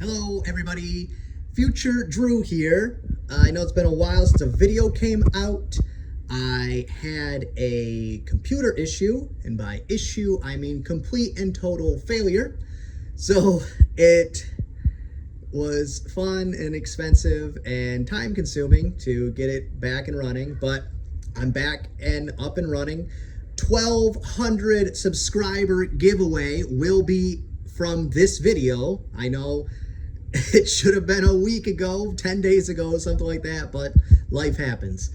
Hello everybody, Future Drew here. I know it's been a while since a video came out. I had a computer issue, and by issue I mean complete and total failure. So it was fun and expensive and time consuming to get it back and running, but I'm back and up and running. 1,200 subscriber giveaway will be from this video. I know it should have been a week ago, 10 days ago, something like that, but life happens.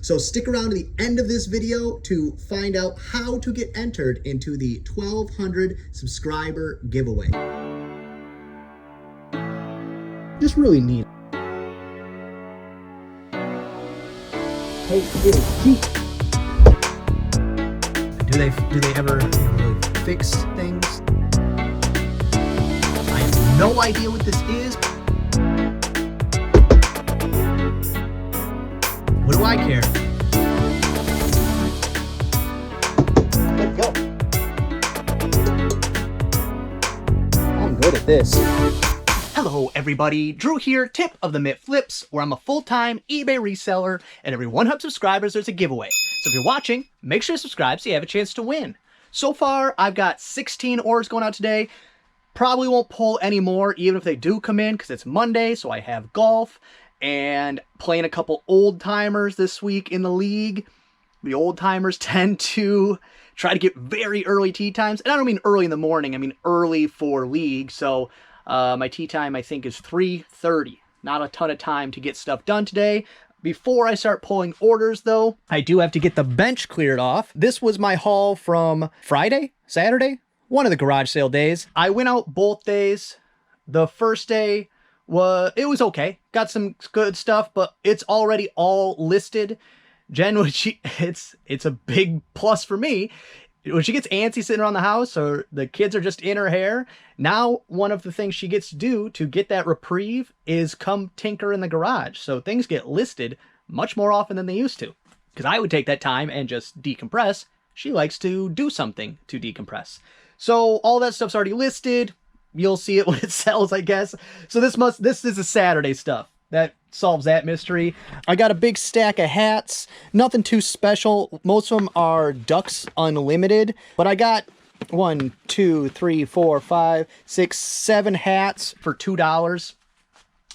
So stick around to the end of this video to find out how to get entered into the 1,200 subscriber giveaway. Just really neat. Hey, little Pete. Do they ever really fix things? I have no idea what this is. What do I care? Let's go. I'm good at this. Hello everybody, Drew here, tip of the Mitt Flips, where I'm a full-time eBay reseller, and every 100 subscribers there's a giveaway. So if you're watching, make sure to subscribe so you have a chance to win. So far, I've got 16 orders going out today. Probably won't pull any more, even if they do come in, because it's Monday, so I have golf, and playing a couple old-timers this week in the league. The old-timers tend to try to get very early tee times, and I don't mean early in the morning, I mean early for league, so my tee time, I think, is 3:30. Not a ton of time to get stuff done today. Before I start pulling orders, though, I do have to get the bench cleared off. This was my haul from Friday, Saturday, one of the garage sale days. I went out both days. The first day, it was okay. Got some good stuff, but it's already all listed. Jen, it's a big plus for me. When she gets antsy sitting around the house or the kids are just in her hair, now one of the things she gets to do to get that reprieve is come tinker in the garage. So things get listed much more often than they used to. Because I would take that time and just decompress. She likes to do something to decompress. So all that stuff's already listed. You'll see it when it sells, I guess. So this is a Saturday stuff. That solves that mystery. I got a big stack of hats. Nothing too special. Most of them are Ducks Unlimited. But I got 1, 2, 3, 4, 5, 6, 7 hats for $2.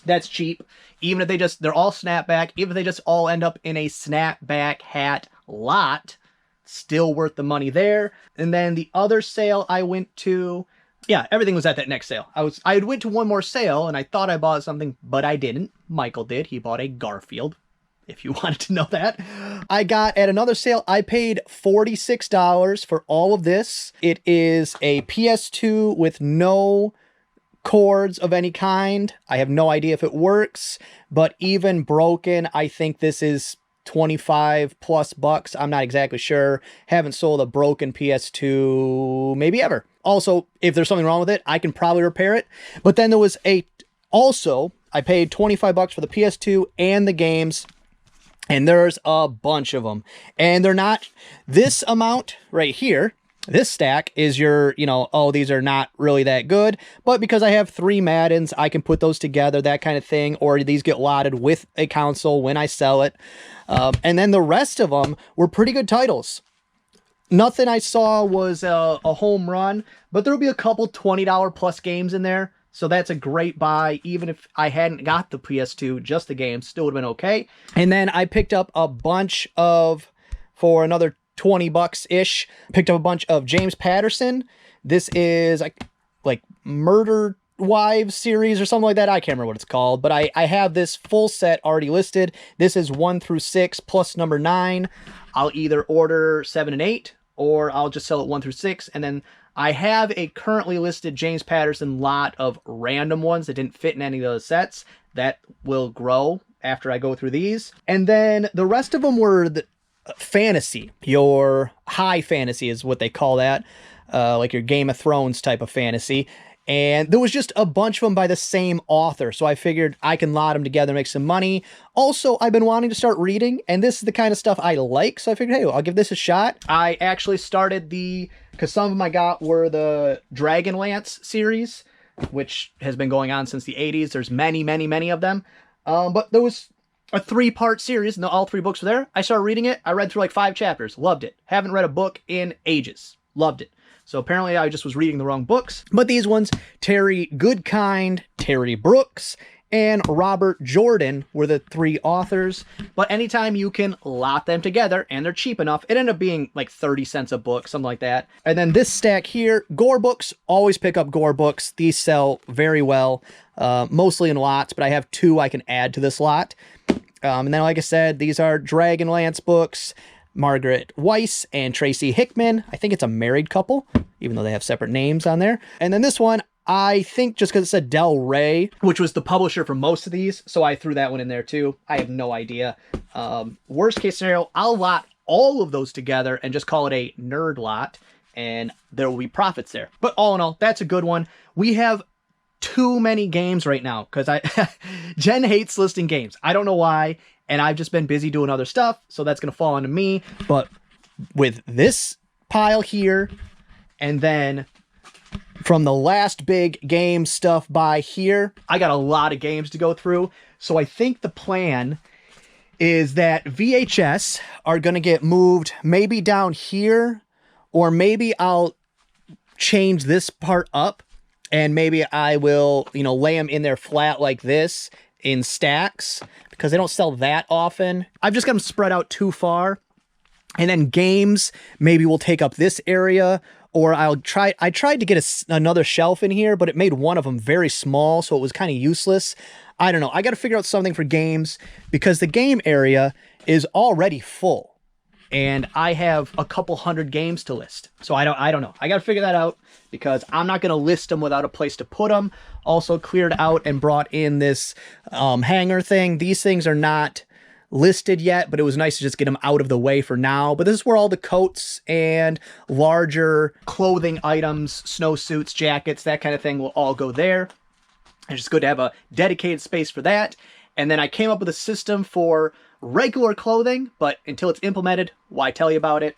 That's cheap. Even if they're all snapback. Even if they just all end up in a snapback hat lot, still worth the money there. And then the other sale I went to, yeah, everything was at that next sale. I went to one more sale and I thought I bought something, but I didn't. Michael did. He bought a Garfield, if you wanted to know that. I got at another sale, I paid $46 for all of this. It is a PS2 with no cords of any kind. I have no idea if it works, but even broken, I think this is 25 plus bucks. I'm not exactly sure. Haven't sold a broken PS2 maybe ever. Also, if there's something wrong with it, I can probably repair it. But then there was I paid 25 bucks for the PS2 and the games, and there's a bunch of them. And they're not this amount right here. This stack is your, these are not really that good, but because I have 3 Maddens, I can put those together, that kind of thing, or these get lotted with a console when I sell it. And then the rest of them were pretty good titles. Nothing I saw was a home run, but there'll be a couple $20 plus games in there. So that's a great buy. Even if I hadn't got the PS2, just the game still would have been okay. And then I picked up a bunch for another 20 bucks-ish, picked up a bunch of James Patterson. This is like Murder Wives series or something like that. I can't remember what it's called, but I have this full set already listed. This is 1 through 6 plus number 9. I'll either order 7 and 8, or I'll just sell it 1 through 6, and then I have a currently listed James Patterson lot of random ones that didn't fit in any of those sets. That will grow after I go through these. And then the rest of them were the fantasy. Your high fantasy is what they call that. Like your Game of Thrones type of fantasy. And there was just a bunch of them by the same author. So I figured I can lot them together and make some money. Also, I've been wanting to start reading, and this is the kind of stuff I like. So I figured, hey, I'll give this a shot. I actually started because some of them I got were the Dragonlance series. which has been going on since the 80s. There's many, many, many of them. But there was a 3-part series, and all 3 books were there. I started reading it. I read through like 5 chapters. Loved it. Haven't read a book in ages. Loved it. So apparently I just was reading the wrong books. But these ones, Terry Goodkind, Terry Brooks, and Robert Jordan were the 3 authors. But anytime you can lot them together, and they're cheap enough, it ended up being like 30 cents a book, something like that. And then this stack here, Gore books. Always pick up Gore books. These sell very well, mostly in lots, but I have 2 I can add to this lot. And then, like I said, these are Dragonlance books, Margaret Weiss and Tracy Hickman. I think it's a married couple, even though they have separate names on there. And then this one, I think just because it said Del Rey, which was the publisher for most of these, so I threw that one in there too. I have no idea. Worst case scenario, I'll lot all of those together and just call it a nerd lot, and there will be profits there. But all in all, that's a good one. We have too many games right now because Jen hates listing games. I don't know why, and I've just been busy doing other stuff, so that's going to fall onto me. But with this pile here, and then from the last big game stuff by here, I got a lot of games to go through. So I think the plan is that VHS are going to get moved maybe down here, or maybe I'll change this part up, and maybe I will, you know, lay them in there flat like this in stacks, because they don't sell that often. I've just got them spread out too far. And then games maybe will take up this area, or I tried to get another shelf in here, but it made one of them very small, so it was kind of useless. I don't know. I got to figure out something for games, because the game area is already full, and I have a couple hundred games to list. So I don't know. I got to figure that out, because I'm not going to list them without a place to put them. Also cleared out and brought in this hanger thing. These things are not listed yet, but it was nice to just get them out of the way for now. But this is where all the coats and larger clothing items, snowsuits, jackets, that kind of thing will all go there. It's just good to have a dedicated space for that. And then I came up with a system for regular clothing, but until it's implemented, why tell you about it?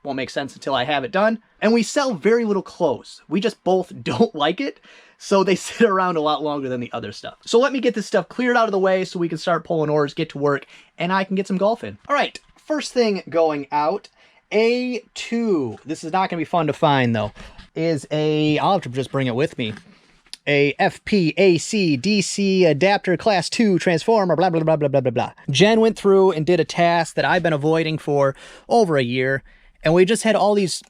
Won't make sense until I have it done. And we sell very little clothes. We just both don't like it, so they sit around a lot longer than the other stuff. So let me get this stuff cleared out of the way so we can start pulling orders, get to work, and I can get some golf in. All right, first thing going out, A2. This is not going to be fun to find, though. Is I'll have to just bring it with me. A FPAC DC adapter class 2 transformer, blah, blah, blah, blah, blah, blah, blah. Jen went through and did a task that I've been avoiding for over a year, and we just had all these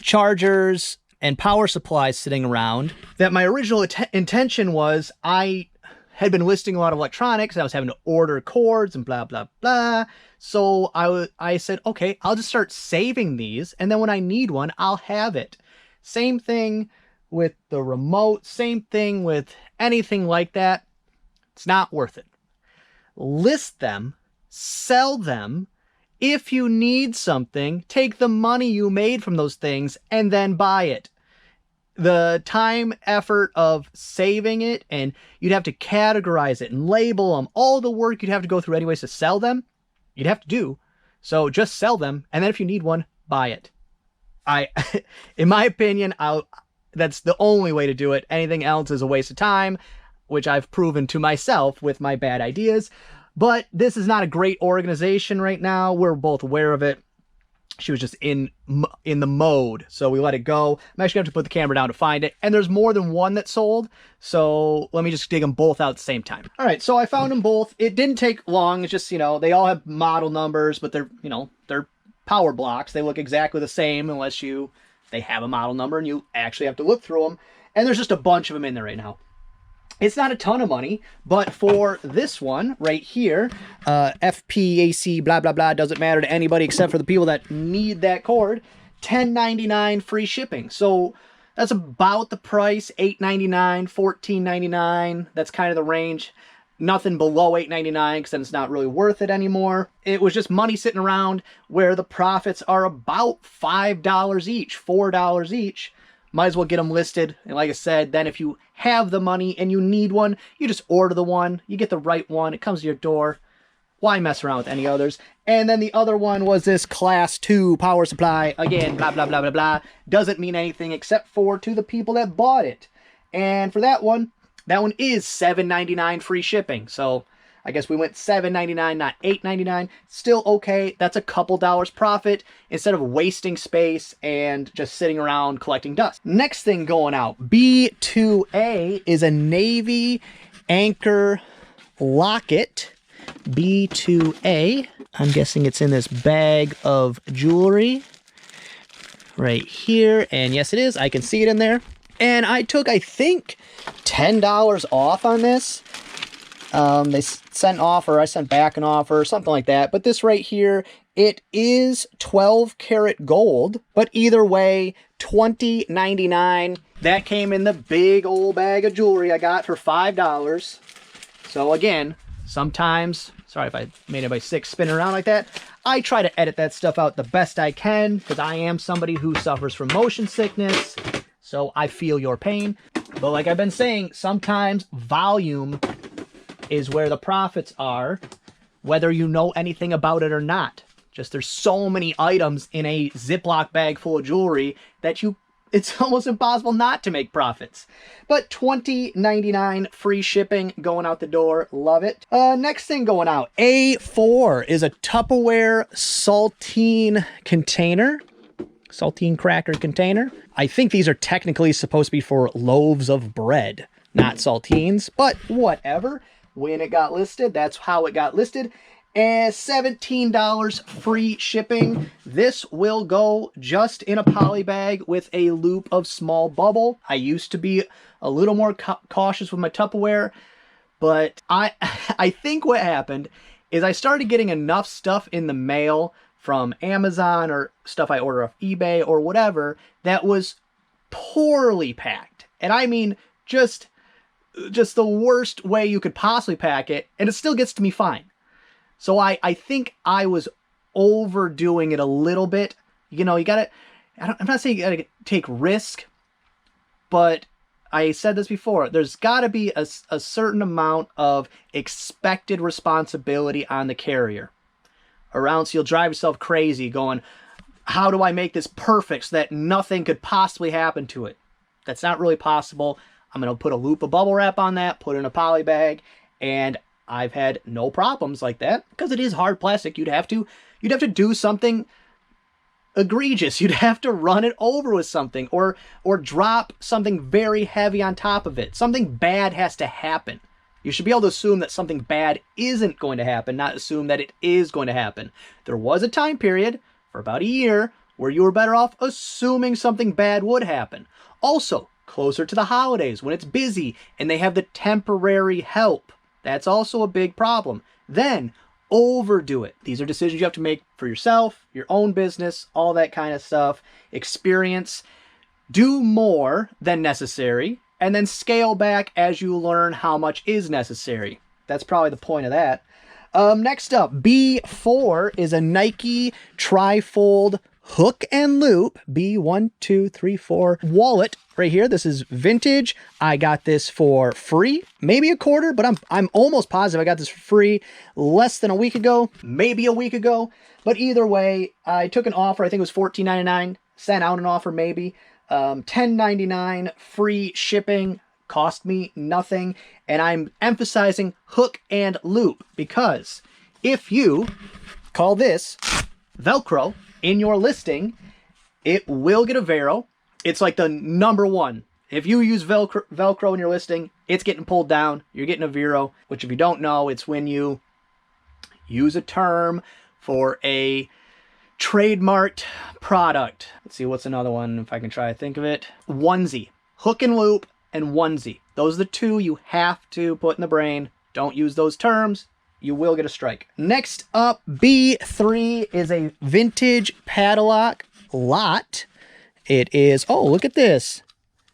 chargers and power supplies sitting around that my original intention was I had been listing a lot of electronics, and I was having to order cords and blah, blah, blah. So I said, okay, I'll just start saving these, and then when I need one, I'll have it. Same thing with the remote, same thing with anything like that. It's not worth it. List them, sell them. If you need something, take the money you made from those things and then buy it. The time, effort of saving it, and you'd have to categorize it and label them, all the work you'd have to go through anyways to sell them, you'd have to do. So just sell them, and then if you need one, buy it. In my opinion, that's the only way to do it. Anything else is a waste of time, which I've proven to myself with my bad ideas. But this is not a great organization right now. We're both aware of it. She was just in the mode, so we let it go. I'm actually going to have to put the camera down to find it. And there's more than one that sold, so let me just dig them both out at the same time. All right, so I found them both. It didn't take long. It's just, you know, they all have model numbers, but they're, you know, they're power blocks. They look exactly the same unless they have a model number and you actually have to look through them. And there's just a bunch of them in there right now. It's not a ton of money, but for this one right here, FPAC, blah, blah, blah, doesn't matter to anybody except for the people that need that cord, $10.99 free shipping. So that's about the price, $8.99, $14.99. That's kind of the range. Nothing below $8.99 because then it's not really worth it anymore. It was just money sitting around where the profits are about $5 each, $4 each. Might as well get them listed. And like I said, then if you have the money and you need one, you just order the one. You get the right one. It comes to your door. Why mess around with any others? And then the other one was this class 2 power supply. Again, blah, blah, blah, blah, blah. Doesn't mean anything except for to the people that bought it. And for that one is $7.99 free shipping. So I guess we went $7.99, not $8.99. Still okay. That's a couple dollars profit instead of wasting space and just sitting around collecting dust. Next thing going out, B2A is a navy anchor locket. B2A. I'm guessing it's in this bag of jewelry right here. And yes, it is. I can see it in there. And I took, I think, $10 off on this. They sent an offer, I sent back an offer, something like that. But this right here, it is 12 karat gold. But either way, $20.99. That came in the big old bag of jewelry I got for $5. So again, sometimes, sorry if I made it by 6 spinning around like that. I try to edit that stuff out the best I can because I am somebody who suffers from motion sickness. So I feel your pain. But like I've been saying, sometimes volume is where the profits are, whether you know anything about it or not. Just there's so many items in a Ziploc bag full of jewelry that it's almost impossible not to make profits. But $20.99 free shipping going out the door. Love it. Next thing going out, A4 is a Tupperware saltine container. Saltine cracker container. I think these are technically supposed to be for loaves of bread, not saltines, but whatever. When it got listed, that's how it got listed. And $17 free shipping. This will go just in a poly bag with a loop of small bubble. I used to be a little more cautious with my Tupperware, but I think what happened is I started getting enough stuff in the mail from Amazon or stuff I order off eBay or whatever that was poorly packed. And I mean just the worst way you could possibly pack it, and it still gets to me fine. So I think I was overdoing it a little bit. You know, you gotta, I'm not saying you gotta take risk, but I said this before, there's gotta be a certain amount of expected responsibility on the carrier. Or else you'll drive yourself crazy going, how do I make this perfect so that nothing could possibly happen to it? That's not really possible. I'm going to put a loop of bubble wrap on that, put it in a poly bag, and I've had no problems like that because it is hard plastic. You'd have to do something egregious. You'd have to run it over with something or drop something very heavy on top of it. Something bad has to happen. You should be able to assume that something bad isn't going to happen, not assume that it is going to happen. There was a time period for about a year where you were better off assuming something bad would happen. Also, closer to the holidays when it's busy and they have the temporary help. That's also a big problem. Then overdo it. These are decisions you have to make for yourself, your own business, all that kind of stuff. Experience. Do more than necessary and then scale back as you learn how much is necessary. That's probably the point of that. Next up, B4 is a Nike Trifold hook and loop B1234 wallet right here. This is vintage. I got this for free, maybe a quarter, but I'm almost positive I got this for free less than a week ago, maybe a week ago. But either way, I took an offer. I think it was $14.99. Sent out an offer maybe. $10.99 free shipping. Cost me nothing. And I'm emphasizing hook and loop because if you call this Velcro in your listing, it will get a Vero. It's like the #1. If you use Velcro in your listing, it's getting pulled down. You're getting a Vero, which if you don't know, it's when you use a term for a trademarked product. Let's see, what's another one if I can try to think of it. Onesie. Hook and loop and onesie. Those are the two you have to put in the brain. Don't use those terms. You will get a strike. Next up, B3 is a vintage padlock lot. It is, oh, look at this.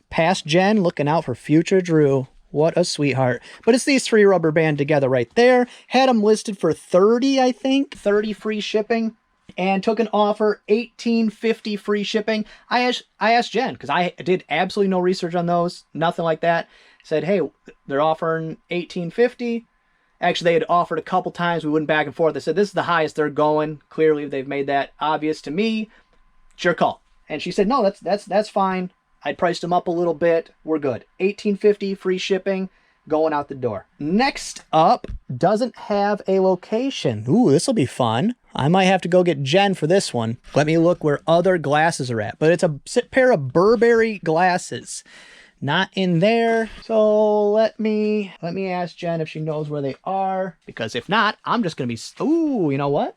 Past Jen looking out for future Drew. What a sweetheart. But it's these 3 rubber band together right there. Had them listed for $30, I think. $30 free shipping. And took an offer, $18.50 free shipping. I asked Jen, because I did absolutely no research on those. Nothing like that. Said, hey, they're offering $18.50. Actually, they had offered a couple times. We went back and forth. They said, this is the highest they're going. Clearly, they've made that obvious to me. It's your call. And she said, no, that's fine. I priced them up a little bit. We're good. $18.50 free shipping going out the door. Next up, doesn't have a location. Ooh, this will be fun. I might have to go get Jen for this one. Let me look where other glasses are at. But it's a pair of Burberry glasses. Not in there. So let me ask Jen if she knows where they are. Because if not, I'm just going to be... Ooh, you know what?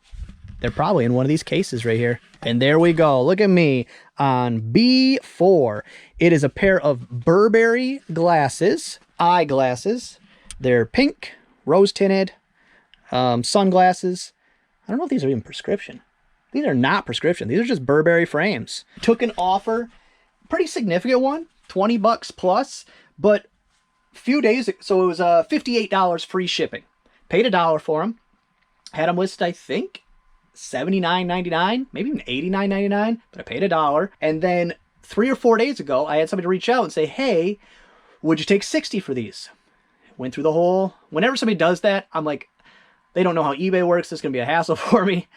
They're probably in one of these cases right here. And there we go. Look at me on B4. It is a pair of Burberry glasses. Eyeglasses. They're pink, rose tinted, sunglasses. I don't know if these are even prescription. These are not prescription. These are just Burberry frames. Took an offer, pretty significant one, 20 bucks plus, but few days, so it was $58 free shipping. Paid $1 for them. Had them listed, I think, $79.99, maybe even $89.99, but I paid $1. And then 3 or 4 days ago, I had somebody reach out and say, hey, would you take 60 for these? Went through the whole... Whenever somebody does that, I'm like, they don't know how eBay works. This is going to be a hassle for me.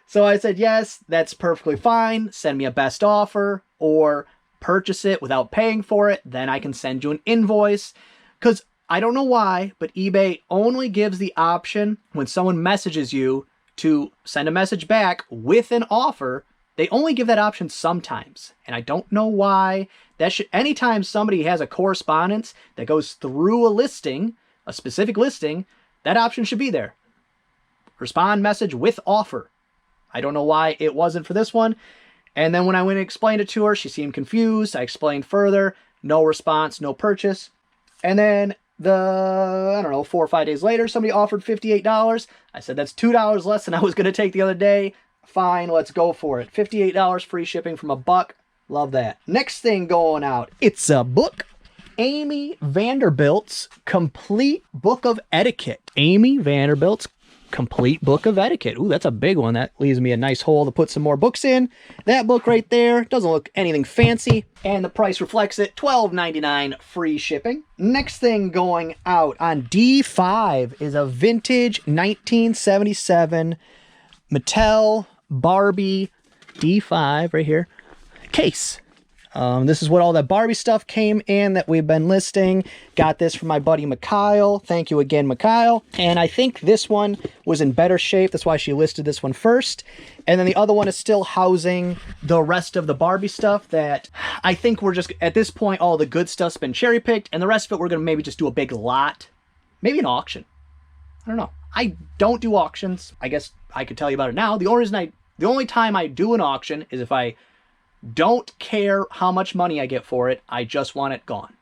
So I said, yes, that's perfectly fine. Send me a best offer or purchase it without paying for it. Then I can send you an invoice. Because I don't know why, but eBay only gives the option when someone messages you to send a message back with an offer. They only give that option sometimes. And I don't know why. That should, anytime somebody has a correspondence that goes through a listing, a specific listing, that option should be there. Respond message with offer. I don't know why it wasn't for this one. And then when I went and explained it to her, she seemed confused. I explained further. No response, no purchase. And then I don't know, 4 or 5 days later, somebody offered $58. I said, that's $2 less than I was going to take the other day. Fine, let's go for it. $58 free shipping from $1. Love that. Next thing going out. It's a book. Amy Vanderbilt's Complete Book of Etiquette. Amy Vanderbilt's Complete Book of Etiquette. Ooh, that's a big one. That leaves me a nice hole to put some more books in. That book right there doesn't look anything fancy, and the price reflects it. $12.99 free shipping. Next thing going out on D5 is a vintage 1977 Mattel Barbie D5 right here case. This is what all that Barbie stuff came in that we've been listing. Got this from my buddy Mikhail. Thank you again, Mikhail. And I think this one was in better shape. That's why she listed this one first. And then the other one is still housing the rest of the Barbie stuff that I think we're just, at this point, all the good stuff's been cherry picked. And the rest of it, we're going to maybe just do a big lot. Maybe an auction. I don't know. I don't do auctions. I guess I could tell you about it now. The only time I do an auction is if I don't care how much money I get for it. I just want it gone.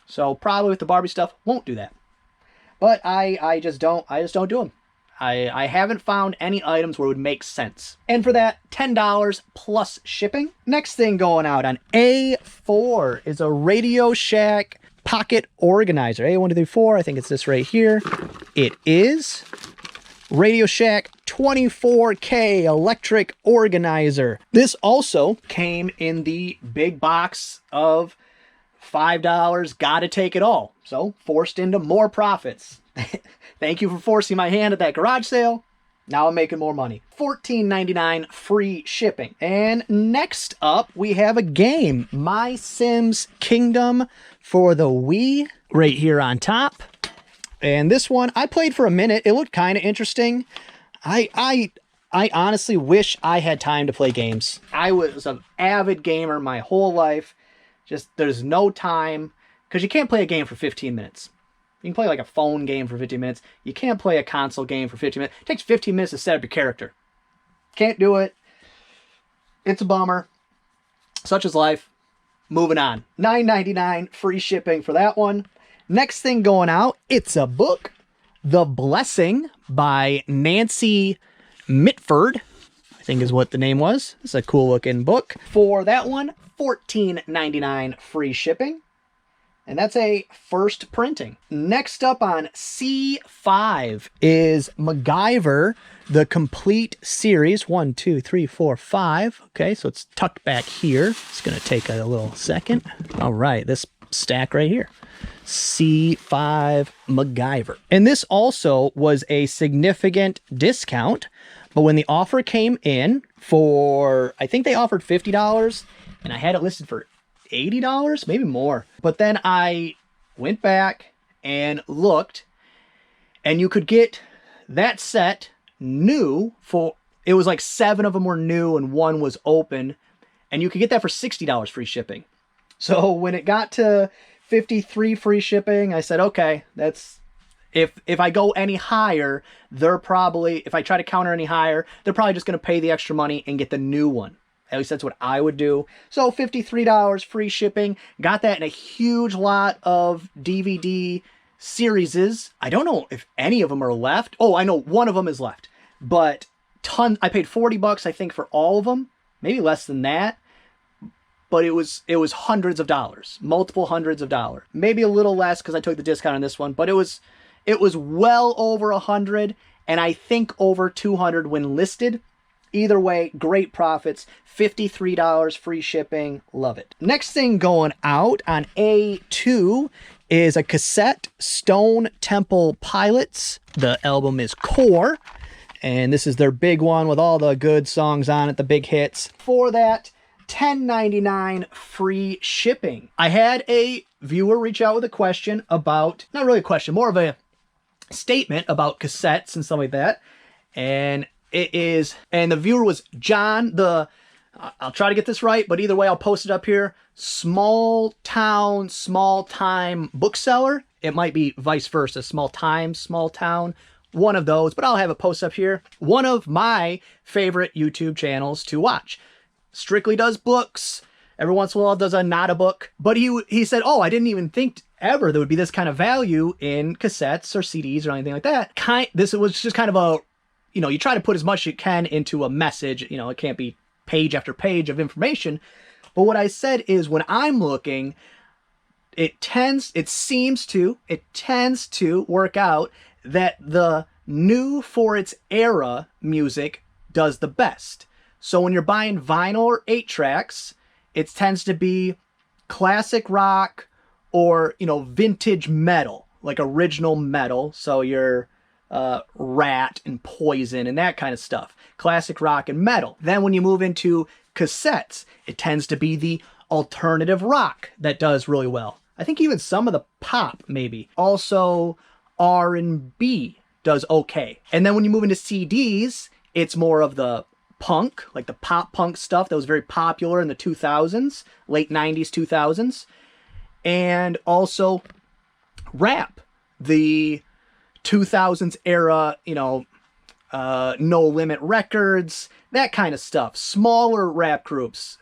So probably with the Barbie stuff, won't do that. But I just don't do them. I haven't found any items where it would make sense. And for that, $10 plus shipping. Next thing going out on A4 is a Radio Shack pocket organizer. A1, 2, 3, 4. I think it's this right here. It is Radio Shack 24K electric organizer. This also came in the big box of $5. Gotta take it all. So forced into more profits. Thank you for forcing my hand at that garage sale. Now I'm making more money. $14.99 free shipping. And next up, we have a game. My Sims Kingdom for the Wii right here on top. And this one, I played for a minute. It looked kind of interesting. I honestly wish I had time to play games. I was an avid gamer my whole life. Just, there's no time. Because you can't play a game for 15 minutes. You can play like a phone game for 15 minutes. You can't play a console game for 15 minutes. It takes 15 minutes to set up your character. Can't do it. It's a bummer. Such is life. Moving on. $9.99 free shipping for that one. Next thing going out, it's a book. The Blessing by Nancy Mitford, I think is what the name was. It's a cool looking book. For that one, $14.99 free shipping. And that's a first printing. Next up on C5 is MacGyver, the complete series. 1, 2, 3, 4, 5. Okay, so it's tucked back here. It's going to take a little second. All right, this stack right here. C5 MacGyver. And this also was a significant discount. But when the offer came in for, I think they offered $50, and I had it listed for $80, maybe more. But then I went back and looked, and you could get that set new for, it was like 7 of them were new and 1 was open, and you could get that for $60 free shipping. So when it got to 53 free shipping, I said, okay, that's, if I go any higher, they're probably, if I try to counter any higher, they're probably just going to pay the extra money and get the new one. At least that's what I would do. So $53 free shipping. Got that in a huge lot of DVD series. I don't know if any of them are left. Oh, I know one of them is left. But I paid $40, I think, for all of them. Maybe less than that. But it was hundreds of dollars. Multiple hundreds of dollars. Maybe a little less because I took the discount on this one. But it was well over 100, and I think over 200 when listed. Either way, great profits. $53 free shipping. Love it. Next thing going out on A2 is a Cassette Stone Temple Pilots. The album is Core, and this is their big one with all the good songs on it, the big hits. For that, $10.99 free shipping. I had a viewer reach out with a question about, not really a question, more of a statement about cassettes and stuff like that. And the viewer was John, I'll try to get this right, but either way, I'll post it up here. Small town, small time bookseller. It might be vice versa. Small time, small town. One of those, but I'll have a post up here. One of my favorite YouTube channels to watch. Strictly does books. Every once in a while does a not a book. But he said, oh, I didn't even think ever there would be this kind of value in cassettes or CDs or anything like that. This was just kind of a, you try to put as much as you can into a message. It can't be page after page of information. But what I said is when I'm looking, it tends to work out that the new for its era music does the best. So when you're buying vinyl or 8-tracks, it tends to be classic rock or, vintage metal, like original metal. So your Rat and Poison and that kind of stuff. Classic rock and metal. Then when you move into cassettes, it tends to be the alternative rock that does really well. I think even some of the pop, maybe. Also, R&B does okay. And then when you move into CDs, it's more of the punk, like the pop punk stuff that was very popular in the 2000s, late 90s, 2000s. And also rap, the 2000s era, No Limit Records, that kind of stuff. Smaller rap groups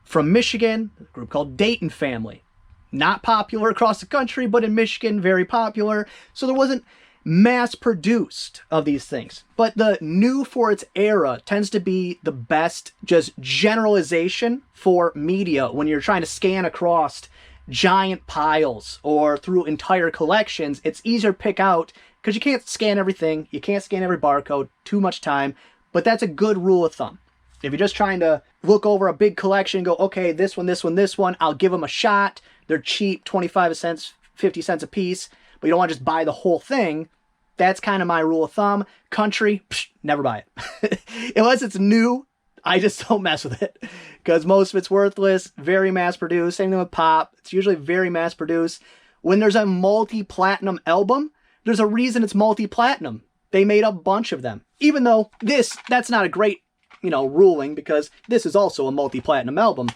from Michigan, a group called Dayton Family. Not popular across the country, but in Michigan, very popular. So there wasn't mass-produced of these things. But the new for its era tends to be the best just generalization for media when you're trying to scan across giant piles or through entire collections. It's easier to pick out because you can't scan everything. You can't scan every barcode. Too much time. But that's a good rule of thumb. If you're just trying to look over a big collection and go, okay, this one, this one, this one, I'll give them a shot. They're cheap, 25 cents, 50 cents a piece, but you don't want to just buy the whole thing. That's kind of my rule of thumb. Country, never buy it. Unless it's new, I just don't mess with it because most of it's worthless, very mass-produced. Same thing with pop. It's usually very mass-produced. When there's a multi-platinum album, there's a reason it's multi-platinum. They made a bunch of them. Even though that's not a great, ruling because this is also a multi-platinum album.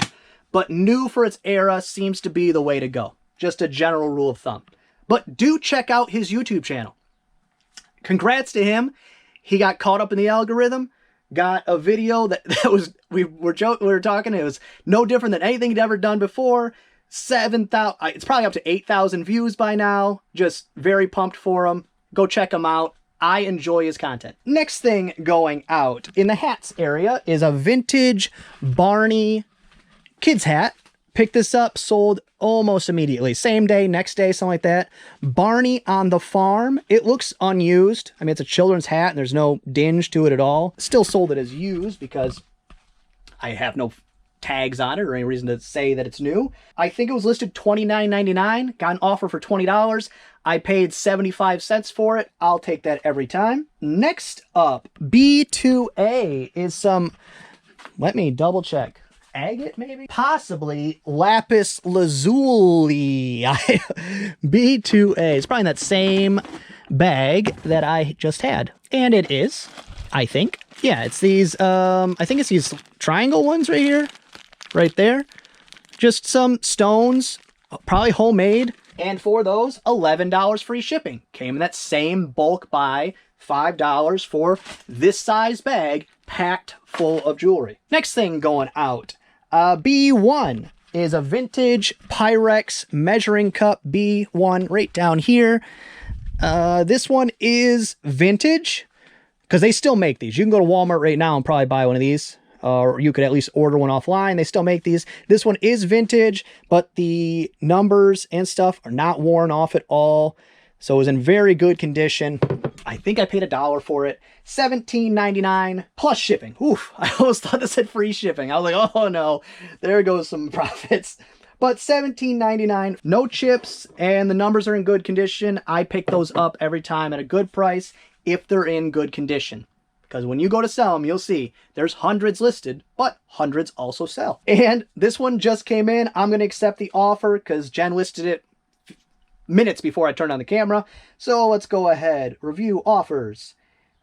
But new for its era seems to be the way to go. Just a general rule of thumb. But do check out his YouTube channel. Congrats to him. He got caught up in the algorithm. Got a video that was, we were talking, it was no different than anything he'd ever done before. 7,000, it's probably up to 8,000 views by now. Just very pumped for him. Go check him out. I enjoy his content. Next thing going out in the hats area is a vintage Barney Kids Hat. Picked this up, sold almost immediately. Same day, next day, something like that. Barney on the Farm. It looks unused. I mean, it's a children's hat and there's no dinge to it at all. Still sold it as used because I have no tags on it or any reason to say that it's new. I think it was listed $29.99. Got an offer for $20. I paid 75 cents for it. I'll take that every time. Next up, B2A is some, let me double check. agate, maybe? Possibly lapis lazuli. B2A. It's probably in that same bag that I just had. And it is, I think. Yeah, it's these, I think it's these triangle ones right here. Right there. Just some stones, probably homemade. And for those, $11 free shipping. Came in that same bulk buy, $5 for this size bag packed full of jewelry. Next thing going out, B1 is a vintage Pyrex measuring cup, B1 right down here. This one is vintage because they still make these. You can go to Walmart right now and probably buy one of these. Or you could at least order one offline. They still make these. This one is vintage, but the numbers and stuff are not worn off at all. So it was in very good condition. I think I paid $1 for it. $17.99 plus shipping. Oof, I almost thought this had free shipping. I was like, oh no, there goes some profits. But $17.99, no chips, and the numbers are in good condition. I pick those up every time at a good price if they're in good condition. Because when you go to sell them, you'll see there's hundreds listed, but hundreds also sell. And this one just came in. I'm going to accept the offer because Jen listed it minutes before I turned on the camera. So let's go ahead. Review offers.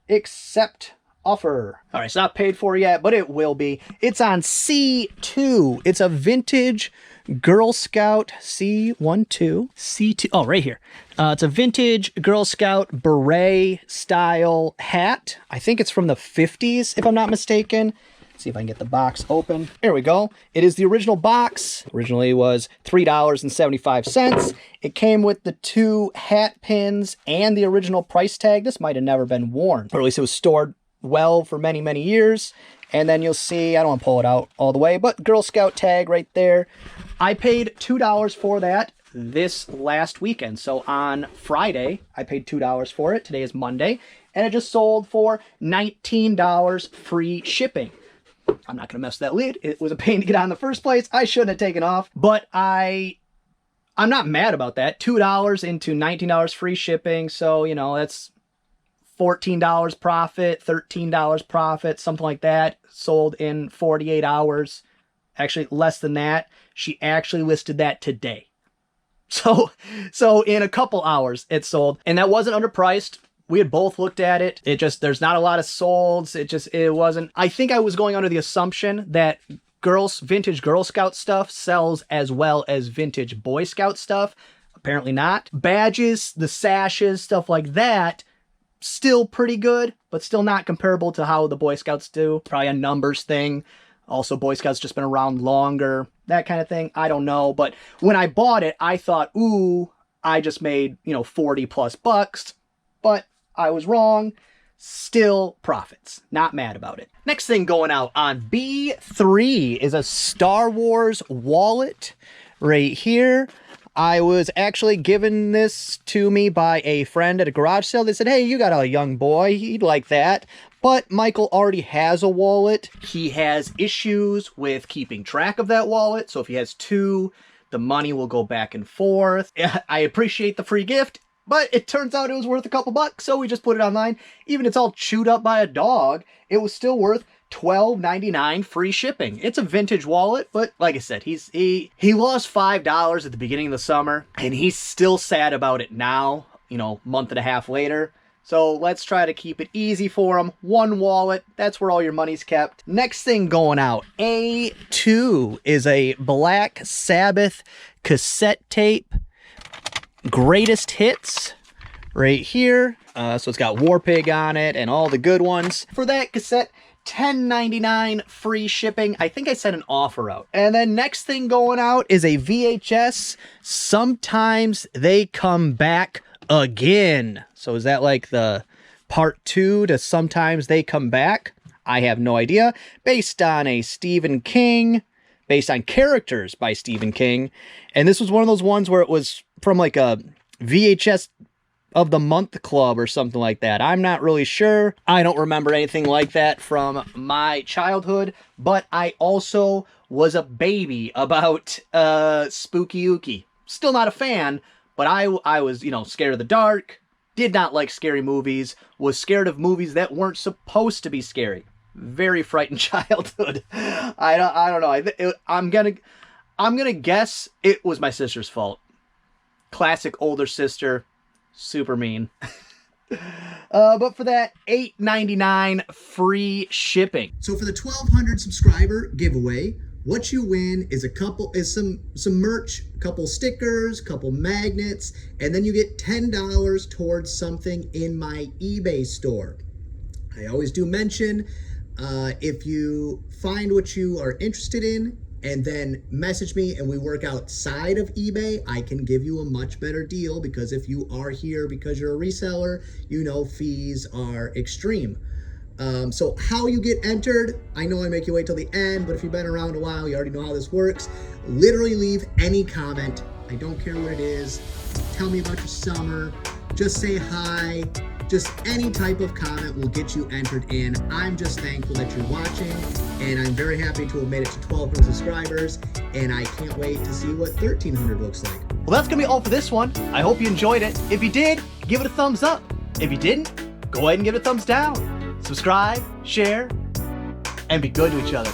Accept offer. All right, it's not paid for yet, but it will be. It's on C2. It's a vintage Girl Scout C12. C2. Oh, right here. It's a vintage Girl Scout beret style hat. I think it's from the 50s, if I'm not mistaken. Let's see if I can get the box open. There we go. It is the original box. Originally was $3.75. It came with the 2 hat pins and the original price tag. This might have never been worn, or at least it was stored well for many, many years. And then you'll see, I don't want to pull it out all the way, but Girl Scout tag right there. I paid $2 for that this last weekend. So on Friday, I paid $2 for it. Today is Monday. And it just sold for $19 free shipping. I'm not going to mess with that lid. It was a pain to get on in the first place. I shouldn't have taken off. But I'm not mad about that. $2 into $19 free shipping. So, you know, that's $14 profit, $13 profit, something like that. Sold in 48 hours. Actually, less than that. She actually listed that today. So in a couple hours, it sold. And that wasn't underpriced. We had both looked at it. There's not a lot of solds. It wasn't. I think I was going under the assumption that vintage Girl Scout stuff sells as well as vintage Boy Scout stuff. Apparently not. Badges, the sashes, stuff like that, still pretty good, but still not comparable to how the Boy Scouts do. Probably a numbers thing. Also, Boy Scouts just been around longer, that kind of thing. I don't know. But when I bought it, I thought, ooh, I just made, 40 plus bucks. But I was wrong. Still profits. Not mad about it. Next thing going out on B3 is a Star Wars wallet right here. I was actually given this to me by a friend at a garage sale. They said, hey, you got a young boy. He'd like that. But Michael already has a wallet. He has issues with keeping track of that wallet. So if he has 2, the money will go back and forth. I appreciate the free gift, but it turns out it was worth a couple bucks. So we just put it online. Even it's all chewed up by a dog, it was still worth $12.99 free shipping. It's a vintage wallet, but like I said, he lost $5 at the beginning of the summer, and he's still sad about it now, month and a half later. So let's try to keep it easy for him. One wallet, that's where all your money's kept. Next thing going out, A2 is a Black Sabbath cassette tape. Greatest hits right here. So it's got War Pig on it and all the good ones. For that cassette, $10.99 free shipping. I think I sent an offer out. And then next thing going out is a VHS. Sometimes They Come Back Again. So is that like the part 2 to Sometimes They Come Back? I have no idea. Based on a Stephen King, based on characters by Stephen King. And this was one of those ones where it was from like a VHS of the month club or something like that. I'm not really sure. I don't remember anything like that from my childhood, but I also was a baby about Spooky Ookie. Still not a fan, but I was, scared of the dark, did not like scary movies, was scared of movies that weren't supposed to be scary. very frightened childhood. I don't know. I'm gonna guess it was my sister's fault. Classic older sister, super mean. But for that, $8.99 free shipping. So for the 1,200 subscriber giveaway, what you win is some merch, a couple stickers, couple magnets, and then you get $10 towards something in my eBay store. I always do mention, if you find what you are interested in and then message me and we work outside of eBay, I can give you a much better deal, because if you are here because you're a reseller, you know fees are extreme. So how you get entered, I know I make you wait till the end, but if you've been around a while, you already know how this works. Literally leave any comment. I don't care what it is. Tell me about your summer. Just say hi. Just any type of comment will get you entered in. I'm just thankful that you're watching, and I'm very happy to have made it to 1,200 subscribers, and I can't wait to see what 1,300 looks like. Well, that's gonna be all for this one. I hope you enjoyed it. If you did, give it a thumbs up. If you didn't, go ahead and give it a thumbs down. Subscribe, share, and be good to each other.